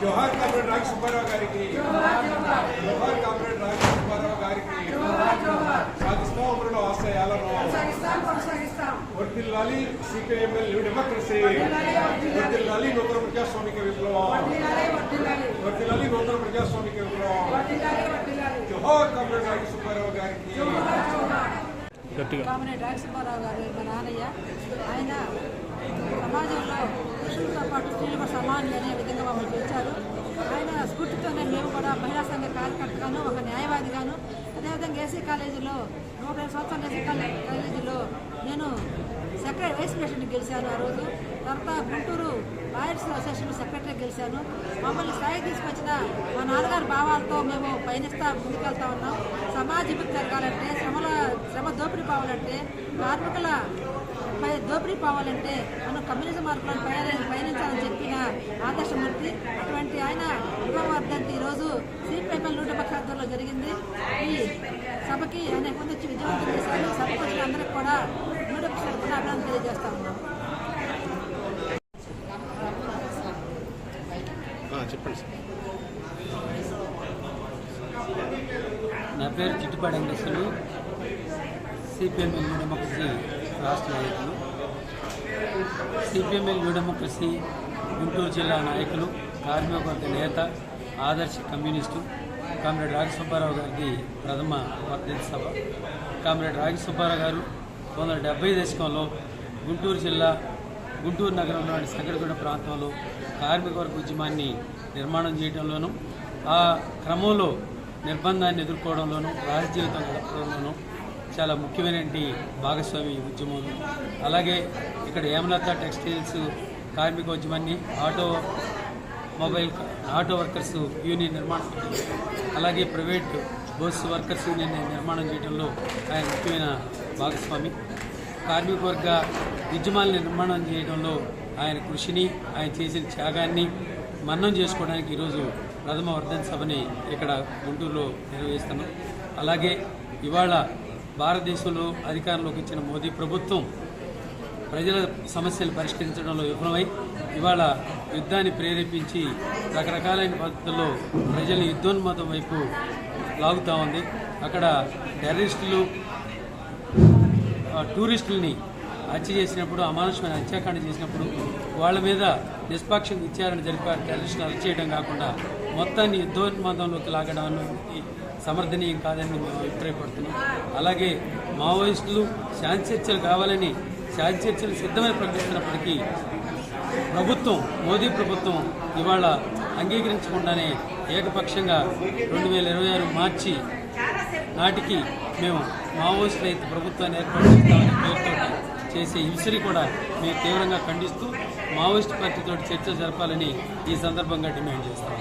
జోహార్ comrade రాగి సుబ్బారావు గారికి, జోహార్ comrade రాగి సుబ్బారావు గారికి. సాధిస్తాం అమరుల ఆశయాలను, వర్ధిల్లాలి సిపిఐఎంఎల్ న్యూ డెమోక్రసీ, వర్ధిల్లాలి నూతన ప్రజాస్వామిక విప్లవం, వర్ధిల్లాలి నూతన ప్రజాస్వామిక విప్లవం. జోహార్ కామ్రేడ్ రాగి సుబ్బారావు గారికి. కామ్రేడ్ రాగి సుబ్బారావు గారు మా నాన్నయ్య. ఆయన సమాజంలో పురుషులతో పాటు స్త్రీలు కూడా సమానులు అనే విధంగా మమ్మల్ని పెంచారు. ఆయన స్ఫూర్తితోనే మేము కూడా మహిళా సంఘ కార్యకర్తగాను, ఒక న్యాయవాదిగాను, అదేవిధంగా ఏసీ కాలేజీలో 150 సంవత్సరాల ఏసీ కాలేజీలో నేను వైస్ ప్రెసిడెంట్ గెలిచాను ఆ రోజు. తర్వాత గుంటూరు లాయర్స్ అసోసియేషన్ సెక్రటరీ గెలిచాను. మమ్మల్ని స్థాయి తీసుకొచ్చిన మా నాన్నగారి భావాలతో మేము పయనిస్తా ముందుకెళ్తా ఉన్నాం. సమాజ అభివృద్ధి జరగాలంటే, శ్రమ దోపిడీ పోవాలంటే, కార్మికుల దోపిడీ పోవాలంటే మనం కమ్యూనిజం మార్పులను పయనించాలని చెప్పిన ఆదర్శమూర్తి. అటువంటి ఆయన వర్ధంతి ఈరోజు సిపిఐఎంఎల్ న్యూ డెమోక్రసీలో జరిగింది. ఈ సభకి అనేక మంది వచ్చి విజయవంతం చేశారు. సభకు వచ్చిన అందరికి కూడా న్యూ డెమోక్రసీ కూడా అభినందన తెలియజేస్తా ఉన్నాం. నా పేరు చిట్టుపాటి వెంకటేశ్వరులు, సిపిఎంఎల్ న్యూ డెమోక్రసీ రాష్ట్ర నాయకులు. సిపిఎంఎల్ న్యూ డెమోక్రసీ గుంటూరు జిల్లా నాయకులు, కార్మికవర్గ నేత, ఆదర్శ కమ్యూనిస్టు కామ్రేడ్ రాగి సుబ్బారావు గారికి ప్రథమ వర్ధంతి సభ. కామ్రేడ్ రాగి సుబ్బారావు గారు 1970 దశకంలో గుంటూరు జిల్లా గుంటూరు నగరంలోని సంగడిగూడ ప్రాంతంలో కార్మికవర్గ ఉద్యమాన్ని నిర్మాణం చేయడంలోనూ, ఆ క్రమంలో నిర్బంధాన్ని ఎదుర్కోవడంలోనూ, రాజజీవితం గడపడంలోనూ చాలా ముఖ్యమైనటువంటి భాగస్వామి ఉద్యమం. అలాగే ఇక్కడ హేమలత టెక్స్టైల్స్ కార్మికోద్యమాన్ని, ఆటో వర్కర్స్ యూనియన్ నిర్మాణం, అలాగే ప్రైవేట్ బస్ వర్కర్స్ యూనియన్ నిర్మాణం చేయడంలో ఆయన ముఖ్యమైన భాగస్వామి. కార్మికవర్గ ఉద్యమాలను నిర్మాణం చేయడంలో ఆయన కృషిని, ఆయన చేసిన త్యాగాన్ని మన్నం చేసుకోవడానికి ఈరోజు ప్రథమ వర్ధంతి సభని ఇక్కడ గుంటూరులో నిర్వహిస్తున్నాం. అలాగే ఇవాళ భారతదేశంలో అధికారంలోకి వచ్చిన మోదీ ప్రభుత్వం ప్రజల సమస్యలు పరిష్కరించడంలో విఫలమై ఇవాళ యుద్ధాన్ని ప్రేరేపించి రకరకాలైన పద్ధతుల్లో ప్రజల్ని యుద్ధోన్మాదం వైపు లాగుతూ ఉంది. అక్కడ టెర్రరిస్టులు టూరిస్టులని హత్య చేసినప్పుడు, అమానుషమైన హత్యాకాండ చేసినప్పుడు వాళ్ళ మీద నిష్పాక్షిక విచారణ జరిపారు. టెర్రరిస్టులు అరెస్ట్ చేయడం కాకుండా మొత్తాన్ని యుద్ధోన్మాదంలోకి లాగడం అనేది సమర్థనీయం కాదని మేము అభిప్రాయపడుతున్నాం. అలాగే మావోయిస్టులు శాంతి చర్చలు కావాలని శాంతి చర్చలు సిద్ధమని ప్రకటిస్తున్నప్పటికీ మోదీ ప్రభుత్వం ఇవాళ అంగీకరించకుండానే ఏకపక్షంగా 2026 మార్చి నాటికి మేము మావోయిస్ట్ రహిత ప్రభుత్వాన్ని ఏర్పాటు చేస్తామని పేరుతో చేసే హింసని కూడా మేము తీవ్రంగా ఖండిస్తూ మావోయిస్ట్ పార్టీతో చర్చ జరపాలని ఈ సందర్భంగా డిమాండ్ చేస్తాము.